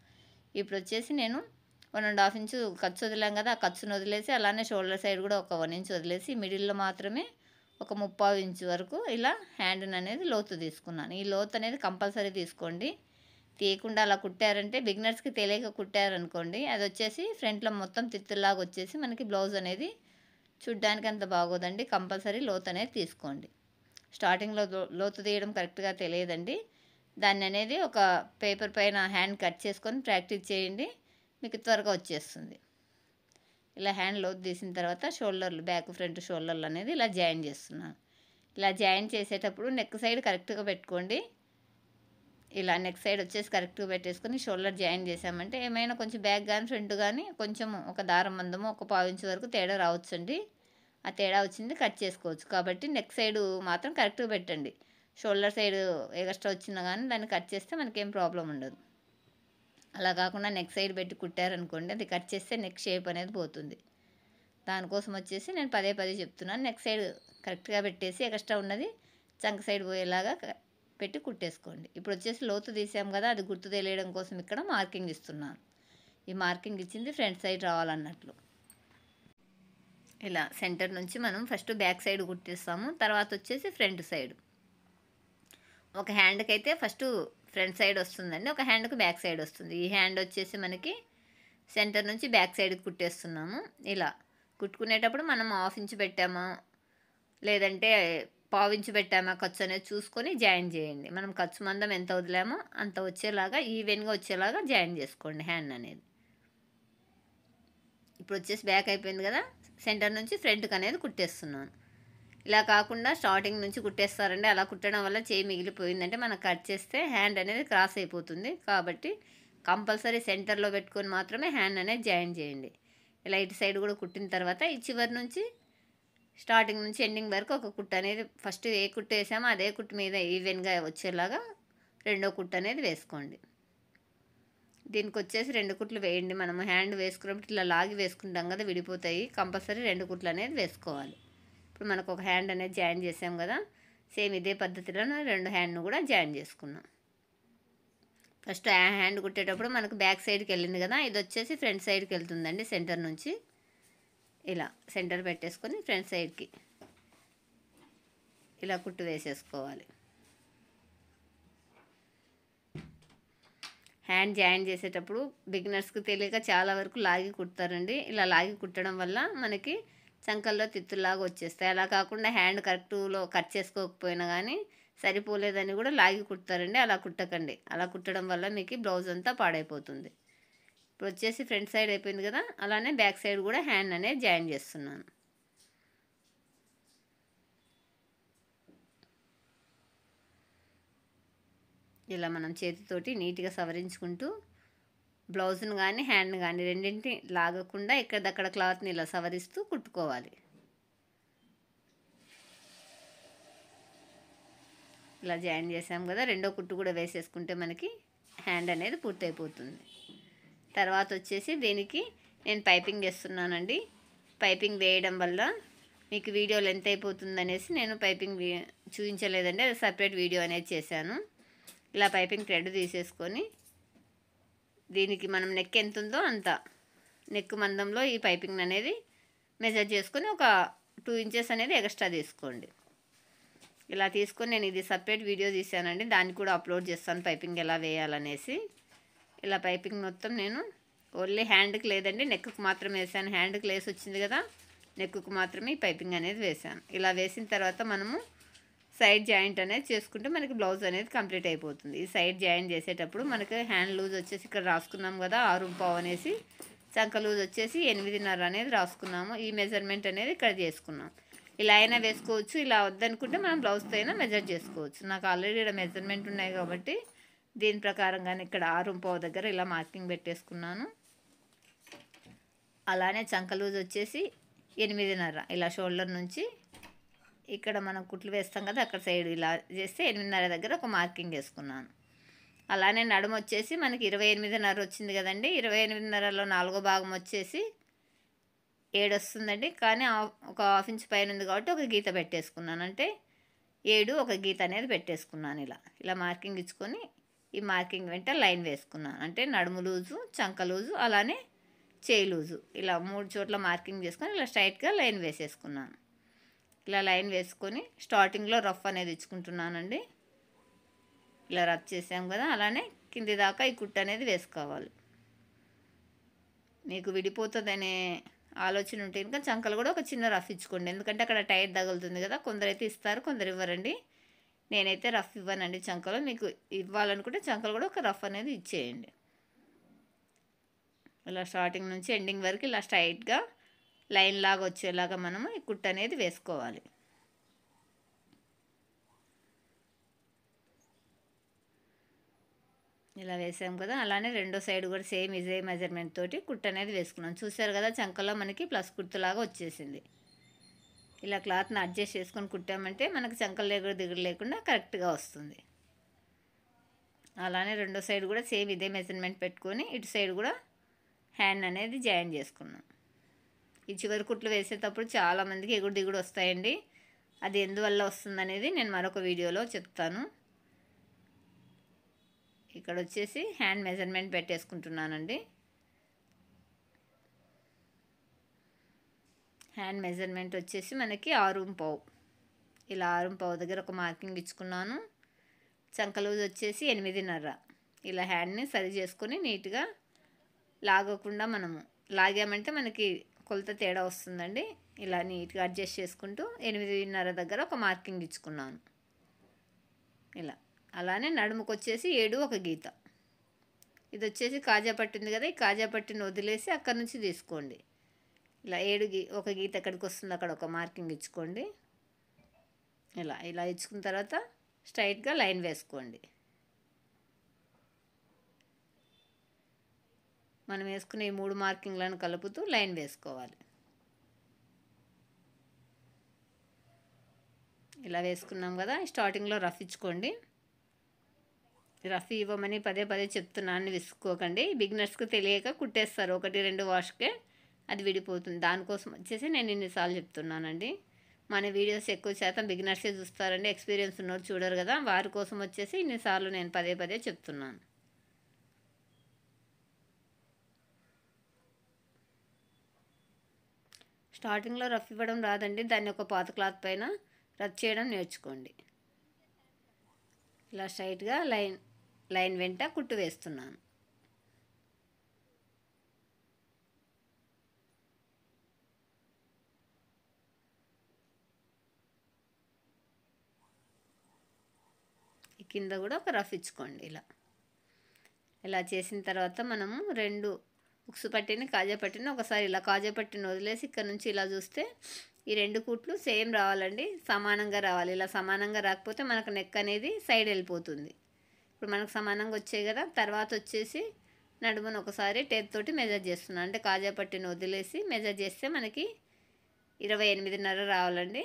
S1: ఇప్పుడు వచ్చేసి నేను 1.5 ఇంచు ఖర్చు వదిలాం కదా, ఆ ఖర్చును వదిలేసి అలానే షోల్డర్ సైడ్ కూడా ఒక 1 ఇంచ్ వదిలేసి మిడిల్లో మాత్రమే ఒక 3/4 ఇంచు వరకు ఇలా హ్యాండ్ని అనేది లోతు తీసుకున్నాను. ఈ లోతు అనేది కంపల్సరీ తీసుకోండి. తీయకుండా అలా కుట్టారంటే బిగినర్స్కి తెలియక కుట్టారనుకోండి, అది వచ్చేసి ఫ్రంట్లో మొత్తం తిత్తుల్లాగా వచ్చేసి మనకి బ్లౌజ్ అనేది చూడ్డానికి అంత బాగోదండి. కంపల్సరీ లోతు అనేది తీసుకోండి. స్టార్టింగ్లో లోతు తీయడం కరెక్ట్గా తెలియదండి. దాన్ని అనేది ఒక పేపర్ పైన హ్యాండ్ కట్ చేసుకొని ప్రాక్టీస్ చేయండి, మీకు త్వరగా వచ్చేస్తుంది. ఇలా హ్యాండ్ లోతు తీసిన తర్వాత షోల్డర్లు బ్యాక్ ఫ్రంట్ షోల్డర్లు అనేది ఇలా జాయిన్ చేస్తున్నాను. ఇలా జాయిన్ చేసేటప్పుడు నెక్ సైడ్ కరెక్ట్గా పెట్టుకోండి. ఇలా నెక్ సైడ్ వచ్చేసి కరెక్ట్గా పెట్టేసుకొని షోల్డర్ జాయిన్ చేసామంటే ఏమైనా కొంచెం బ్యాక్ కానీ ఫ్రంట్ కానీ కొంచెం ఒక దారం మందము ఒక 1/4 ఇంచు వరకు తేడా రావచ్చండి. ఆ తేడా వచ్చింది కట్ చేసుకోవచ్చు. కాబట్టి నెక్ సైడ్ మాత్రం కరెక్ట్గా పెట్టండి. షోల్డర్ సైడ్ ఎక్స్ట్రా వచ్చినా కానీ దాన్ని కట్ చేస్తే మనకేం ప్రాబ్లం ఉండదు. అలా కాకుండా నెక్ సైడ్ పెట్టి కుట్టారనుకోండి, అది కట్ చేస్తే నెక్ షేప్ అనేది పోతుంది. దానికోసం వచ్చేసి నేను పదే పదే చెప్తున్నాను, నెక్ సైడ్ కరెక్ట్గా పెట్టేసి ఎక్స్ట్రా ఉన్నది చంక సైడ్ పోయేలాగా పెట్టి కుట్టేసుకోండి. ఇప్పుడు వచ్చేసి లోతు తీసాం కదా, అది గుర్తు తెలియడం కోసం ఇక్కడ మార్కింగ్ ఇస్తున్నాను. ఈ మార్కింగ్ ఇచ్చింది ఫ్రంట్ సైడ్ రావాలన్నట్లు. ఇలా సెంటర్ నుంచి మనం ఫస్ట్ బ్యాక్ సైడ్ కుట్టేస్తాము, తర్వాత వచ్చేసి ఫ్రంట్ సైడ్. ఒక హ్యాండ్కి అయితే ఫస్ట్ ఫ్రంట్ సైడ్ వస్తుందండి, ఒక హ్యాండ్కి బ్యాక్ సైడ్ వస్తుంది. ఈ హ్యాండ్ వచ్చేసి మనకి సెంటర్ నుంచి బ్యాక్ సైడ్కి కుట్టేస్తున్నాము. ఇలా కుట్టుకునేటప్పుడు మనం 1/2 ఇంచు పెట్టామా లేదంటే 1/4 ఇంచు పెట్టామా ఖర్చు అనేది చూసుకొని జాయిన్ చేయండి. మనం ఖర్చు మందం ఎంత వదిలామో అంత వచ్చేలాగా ఈవెన్గా వచ్చేలాగా జాయిన్ చేసుకోండి హ్యాండ్ అనేది. ఇప్పుడు వచ్చేసి బ్యాక్ అయిపోయింది కదా, సెంటర్ నుంచి ఫ్రంట్కి అనేది కుట్టేస్తున్నాను. ఇలా కాకుండా స్టార్టింగ్ నుంచి కుట్టేస్తారండి. అలా కుట్టడం వల్ల చేయి మిగిలిపోయిందంటే మనం కట్ చేస్తే హ్యాండ్ అనేది క్రాస్ అయిపోతుంది. కాబట్టి కంపల్సరీ సెంటర్లో పెట్టుకొని మాత్రమే హ్యాండ్ అనేది జాయిన్ చేయండి. ఇలా ఇటు సైడ్ కూడా కుట్టిన తర్వాత ఈ చివరి నుంచి స్టార్టింగ్ నుంచి ఎండింగ్ వరకు ఒక కుట్టు అనేది ఫస్ట్ ఏ కుట్టు వేసామో అదే కుట్టు మీద ఈవెన్గా వచ్చేలాగా రెండో కుట్టు అనేది వేసుకోండి. దీనికి వచ్చేసి 2 కుట్లు వేయండి. మనం హ్యాండ్ వేసుకున్నప్పుడు ఇట్లా లాగి వేసుకుంటాం కదా, విడిపోతాయి. కంపల్సరీ 2 కుట్లు అనేది వేసుకోవాలి. ఇప్పుడు మనకు ఒక హ్యాండ్ అనేది జాయిన్ చేసాం కదా, సేమ్ ఇదే పద్ధతిలో 2 హ్యాండ్ను కూడా జాయిన్ చేసుకున్నాం. ఫస్ట్ ఆ హ్యాండ్ కుట్టేటప్పుడు మనకు బ్యాక్ సైడ్కి వెళ్ళింది కదా, ఇది వచ్చేసి ఫ్రంట్ సైడ్కి వెళ్తుందండి. సెంటర్ నుంచి ఇలా సెంటర్ పెట్టేసుకొని ఫ్రంట్ సైడ్కి ఇలా కుట్టు వేసేసుకోవాలి. హ్యాండ్ జాయిన్ చేసేటప్పుడు బిగినర్స్కి తెలియక చాలా వరకు లాగి కుడతారండి. ఇలా లాగి కుట్టడం వల్ల మనకి చంకల్లో తిత్తుల్లాగా వచ్చేస్తాయి. అలా కాకుండా హ్యాండ్ కరెక్ట్లో కట్ చేసుకోకపోయినా కానీ సరిపోలేదని కూడా లాగి కుడతారండి. అలా కుట్టకండి. అలా కుట్టడం వల్ల మీకు బ్లౌజ్ అంతా పాడైపోతుంది. ఇప్పుడు వచ్చేసి ఫ్రంట్ సైడ్ అయిపోయింది కదా, అలానే బ్యాక్ సైడ్ కూడా హ్యాండ్ అనేది జాయిన్ చేస్తున్నాను. ఇలా మనం చేతితోటి నీట్గా సవరించుకుంటూ బ్లౌజ్ను కానీ హ్యాండ్ని కానీ రెండింటిని లాగకుండా ఎక్కడదక్కడ క్లాత్ని ఇలా సవరిస్తూ కుట్టుకోవాలి. ఇలా జాయిన్ చేసాం కదా, రెండో కుట్టు కూడా వేసేసుకుంటే మనకి హ్యాండ్ అనేది పూర్తయిపోతుంది. తర్వాత వచ్చేసి దీనికి నేను పైపింగ్ వేస్తున్నానండి. పైపింగ్ వేయడం వల్ల మీకు వీడియో లెంత్ అయిపోతుంది అనేసి నేను పైపింగ్ చూపించలేదండి, అది సపరేట్ వీడియో అనేది చేశాను. ఇలా పైపింగ్ థ్రెడ్ తీసేసుకొని దీనికి మనం నెక్ ఎంత ఉందో అంత నెక్ మందంలో ఈ పైపింగ్ అనేది మెజర్ చేసుకొని ఒక 2 ఇంచెస్ అనేది ఎక్స్ట్రా తీసుకోండి. ఇలా తీసుకొని నేను ఇది సపరేట్ వీడియో తీసానండి, దాన్ని కూడా అప్లోడ్ చేస్తాను పైపింగ్ ఎలా వేయాలనేసి. ఇలా పైపింగ్ మొత్తం నేను ఓన్లీ హ్యాండ్కి లేదండి, నెక్కు మాత్రమే వేసాను. హ్యాండ్కి లేస్ వచ్చింది కదా, నెక్కు మాత్రమే ఈ పైపింగ్ అనేది వేసాను. ఇలా వేసిన తర్వాత మనము సైడ్ జాయింట్ అనేది చేసుకుంటే మనకి బ్లౌజ్ అనేది కంప్లీట్ అయిపోతుంది. ఈ సైడ్ జాయింట్ చేసేటప్పుడు మనకి హ్యాండ్ లూజ్ వచ్చేసి ఇక్కడ రాసుకున్నాం కదా 6.5 అనేసి, చంక లూజ్ వచ్చేసి 8.5 అనేది రాసుకున్నాము. ఈ మెజర్మెంట్ అనేది ఇక్కడ చేసుకున్నాం. ఇలా అయినా వేసుకోవచ్చు, ఇలా వద్దనుకుంటే మనం బ్లౌజ్తో అయినా మెజర్ చేసుకోవచ్చు. నాకు ఆల్రెడీ ఇక్కడ మెజర్మెంట్ ఉన్నాయి కాబట్టి దీని ప్రకారంగానే ఇక్కడ 6.5 దగ్గర ఇలా మార్కింగ్ పెట్టేసుకున్నాను. అలానే చంక లూజ్ వచ్చేసి 8.5, ఇలా షోల్డర్ నుంచి ఇక్కడ మనం కుట్లు వేస్తాం కదా అక్కడ సైడ్ ఇలా చేస్తే 8.5 దగ్గర ఒక మార్కింగ్ వేసుకున్నాను. అలానే నడుము వచ్చేసి మనకి 28.5 వచ్చింది కదండి, 28.5లో 4వ భాగం వచ్చేసి 7 వస్తుందండి. కానీ ఒక 1/2 ఇంచ్ పైన ఉంది కాబట్టి ఒక గీత పెట్టేసుకున్నాను, అంటే 7 ఒక గీత అనేది పెట్టేసుకున్నాను. ఇలా మార్కింగ్ ఇచ్చుకొని ఈ మార్కింగ్ వెంట లైన్ వేసుకున్నాను, అంటే నడుము లూజు, చంక లూజు, అలానే చేయి లూజు, ఇలా 3 చోట్ల మార్కింగ్ చేసుకొని ఇలా స్ట్రైట్గా లైన్ వేసేసుకున్నాను. ఇలా లైన్ వేసుకొని స్టార్టింగ్లో రఫ్ అనేది ఇచ్చుకుంటున్నానండి. ఇలా రఫ్ చేసాం కదా, అలానే కింది దాకా ఈ కుట్టు అనేది వేసుకోవాలి. మీకు విడిపోతుందనే ఆలోచన ఉంటే ఇంకా చంకలు కూడా ఒక చిన్న రఫ్ ఇచ్చుకోండి, ఎందుకంటే అక్కడ టైట్ తగులుతుంది కదా. కొందరైతే ఇస్తారు, కొందరు ఇవ్వరండి. నేనైతే రఫ్ ఇవ్వనండి చంకలు. మీకు ఇవ్వాలనుకుంటే చంకలు కూడా ఒక రఫ్ అనేది ఇచ్చేయండి. ఇలా స్టార్టింగ్ నుంచి ఎండింగ్ వరకు ఇలా స్ట్రైట్గా లైన్ లాగా వచ్చేలాగా మనము ఈ కుట్టు అనేది వేసుకోవాలి. ఇలా వేసాం కదా, అలానే రెండో సైడ్ కూడా సేమ్ ఇదే మెజర్మెంట్ తోటి కుట్టు అనేది వేసుకున్నాం. చూసారు కదా, చంకలో మనకి ప్లస్ కుర్తులాగా వచ్చేసింది. ఇలా క్లాత్ని అడ్జస్ట్ చేసుకొని కుట్టామంటే మనకి చంకలు దిగుడు లేకుండా కరెక్ట్గా వస్తుంది. అలానే రెండో సైడ్ కూడా సేమ్ ఇదే మెజర్మెంట్ పెట్టుకొని ఇటు సైడ్ కూడా హ్యాండ్ అనేది జాయిన్ చేసుకున్నాం. ఈ చివరి కుట్లు వేసేటప్పుడు చాలామందికి ఎగుడు దిగుడు వస్తాయండి, అది ఎందువల్ల వస్తుందనేది నేను మరొక వీడియోలో చెప్తాను. ఇక్కడ వచ్చేసి హ్యాండ్ మెజర్మెంట్ పెట్టేసుకుంటున్నానండి. హ్యాండ్ మెజర్మెంట్ వచ్చేసి మనకి 6.5, ఇలా 6.5 దగ్గర ఒక మార్కింగ్ ఇచ్చుకున్నాను. చంక లూజ్ వచ్చేసి 8.5. ఇలా హ్యాండ్ని సరి చేసుకొని నీట్గా లాగకుండా మనము లాగామంటే మనకి కొలత తేడా వస్తుందండి. ఇలా నీట్గా అడ్జస్ట్ చేసుకుంటూ 8.5 దగ్గర ఒక మార్కింగ్ ఇచ్చుకున్నాను. ఇలా అలానే నడుముకు వచ్చేసి 7 ఒక గీత. ఇది వచ్చేసి కాజా పట్టింది కదా, ఈ కాజా పట్టిని వదిలేసి అక్కడ నుంచి తీసుకోండి. ఇలా 7 ఒక గీత ఎక్కడికి వస్తుంది అక్కడ ఒక మార్కింగ్ ఇచ్చుకోండి. ఇలా ఇచ్చుకున్న తర్వాత స్ట్రైట్గా లైన్ వేసుకోండి. మనం వేసుకునే ఈ 3 మార్కింగ్లను కలుపుతూ లైన్ వేసుకోవాలి. ఇలా వేసుకున్నాం కదా, స్టార్టింగ్లో రఫ్ ఇచ్చుకోండి. రఫ్ ఇవ్వమని పదే పదే చెప్తున్నాను, విసుకోకండి. బిగినర్స్కి తెలియక కుట్టేస్తారు 1-2 వాష్కే అది విడిపోతుంది. దానికోసం వచ్చేసి నేను ఇన్నిసార్లు చెప్తున్నానండి. మన వీడియోస్ ఎక్కువ శాతం బిగినర్సే చూస్తారండి, ఎక్స్పీరియన్స్ ఉన్నోరు చూడరు కదా, వారి కోసం వచ్చేసి ఇన్నిసార్లు నేను పదే పదే చెప్తున్నాను. స్టార్టింగ్లో రఫ్ ఇవ్వడం రాదండి, దాన్ని ఒక పాత క్లాత్ పైన రఫ్ చేయడం నేర్చుకోండి. ఇలా స్ట్రైట్గా లైన్ వెంట కుట్టు వేస్తున్నాను. ఈ కింద కూడా ఒక రఫ్ ఇచ్చుకోండి. ఇలా చేసిన తర్వాత మనము 2 ఉక్సు పట్టిని కాజా పట్టిని ఒకసారి ఇలా కాజా పట్టిని వదిలేసి ఇక్కడ నుంచి ఇలా చూస్తే ఈ 2 కుట్లు సేమ్ రావాలండి, సమానంగా రావాలి. ఇలా సమానంగా రాకపోతే మనకు నెక్ అనేది సైడ్ వెళ్ళిపోతుంది. ఇప్పుడు మనకు సమానంగా వచ్చాయి కదా. తర్వాత వచ్చేసి నడుమును ఒకసారి టేప్ తోటి మెజర్ చేస్తున్నాను. అంటే కాజా పట్టిని వదిలేసి మెజర్ చేస్తే మనకి 28.5 రావాలండి.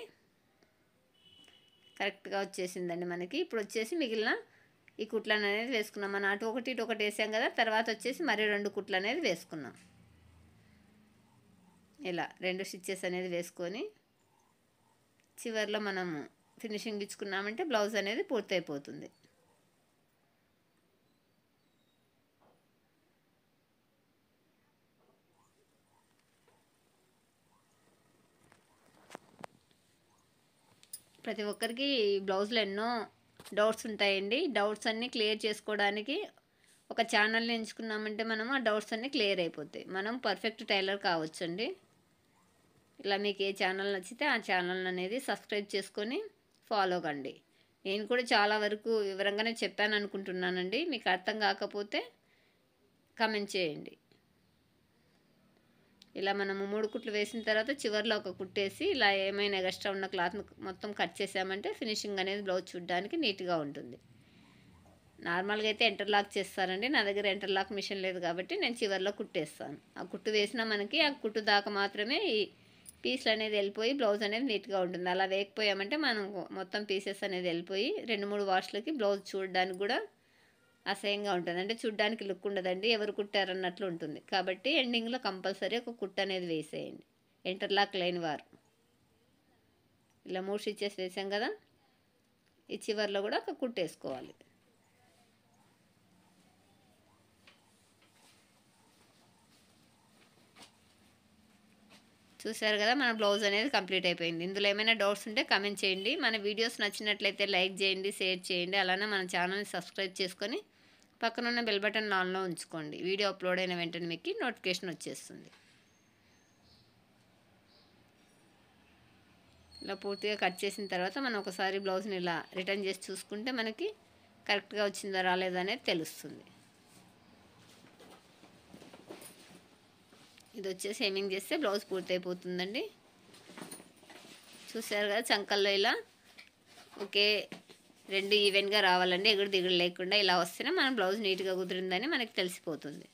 S1: కరెక్ట్గా వచ్చేసిందండి మనకి. ఇప్పుడు వచ్చేసి మిగిలిన ఈ కుట్లను అనేది వేసుకున్నాం. మనం అటు ఒకటి ఇటు ఒకటి వేసాం కదా. తర్వాత వచ్చేసి మరి 2 కుట్లు అనేది వేసుకున్నాం. ఇలా 2 స్టిచ్చెస్ అనేది వేసుకొని చివరిలో మనము ఫినిషింగ్ ఇచ్చుకున్నామంటే బ్లౌజ్ అనేది పూర్తయిపోతుంది. ప్రతి ఒక్కరికి బ్లౌజ్లో ఎన్నో డౌట్స్ ఉంటాయండి. డౌట్స్ అన్నీ క్లియర్ చేసుకోవడానికి ఒక ఛానల్ని ఎంచుకున్నామంటే మనం ఆ డౌట్స్ అన్నీ క్లియర్ అయిపోతాయి. మనం పర్ఫెక్ట్ టైలర్ కావచ్చండి. ఇలా మీకు ఏ ఛానల్ నచ్చితే ఆ ఛానల్ అనేది సబ్స్క్రైబ్ చేసుకొని ఫాలో కండి. నేను కూడా చాలా వరకు వివరంగానే చెప్పాను అనుకుంటున్నానండి. మీకు అర్థం కాకపోతే కామెంట్ చేయండి. ఇలా మనము 3 కుట్లు వేసిన తర్వాత చివరిలో ఒక కుట్టేసి ఇలా ఏమైనా ఎక్స్ట్రా ఉన్న క్లాత్ను మొత్తం కట్ చేసామంటే ఫినిషింగ్ అనేది బ్లౌజ్ చూడడానికి నీట్గా ఉంటుంది. నార్మల్గా అయితే ఇంటర్లాక్ చేస్తారండి. నా దగ్గర ఇంటర్లాక్ మిషన్ లేదు కాబట్టి నేను చివరిలో కుట్టేస్తాను. ఆ కుట్టు వేసినా మనకి ఆ కుట్టు దాకా మాత్రమే ఈ పీస్లు అనేది వెళ్ళిపోయి బ్లౌజ్ అనేది నీట్గా ఉంటుంది. అలా వేయకపోయామంటే మనం మొత్తం పీసెస్ అనేది వెళ్ళిపోయి 2-3 వాష్లకి బ్లౌజ్ చూడడానికి కూడా అసహ్యంగా ఉంటుంది. అంటే చూడ్డానికి లుక్ ఉండదండి. ఎవరు కుట్టారన్నట్లు ఉంటుంది. కాబట్టి ఎండింగ్లో కంపల్సరీ ఒక కుట్టు అనేది వేసేయండి, ఇంటర్లాక్ లేని వారు. ఇలా 3 స్టిచెస్ వేసాం కదా. ఈ చివరిలో కూడా ఒక కుట్టు వేసుకోవాలి. చూసారు కదా, మన బ్లౌజ్ అనేది కంప్లీట్ అయిపోయింది. ఇందులో ఏమైనా డౌట్స్ ఉంటే కామెంట్ చేయండి. మన వీడియోస్ నచ్చినట్లయితే లైక్ చేయండి, షేర్ చేయండి. అలానే మన ఛానల్ని సబ్స్క్రైబ్ చేసుకొని పక్కనున్న బెల్ బటన్ ఆన్లో ఉంచుకోండి. వీడియో అప్లోడ్ అయిన వెంటనే మీకు నోటిఫికేషన్ వచ్చేస్తుంది. ఇలా పూర్తిగా కట్ చేసిన తర్వాత మనం ఒకసారి బ్లౌజ్ని ఇలా రిటర్న్ చేసి చూసుకుంటే మనకి కరెక్ట్గా వచ్చిందా రాలేదా అనేది తెలుస్తుంది. ఇది వచ్చేసి హెమ్మింగ్ చేస్తే బ్లౌజ్ పూర్తయిపోతుందండి. చూసారు కదా, చంకల్లో ఇలా ఓకే 2 ఈవెన్గా రావాలండి. ఎగుడు దిగుడు లేకుండా ఇలా వస్తేనే మన బ్లౌజ్ నీట్గా కుదిరిందని మనకి తెలిసిపోతుంది.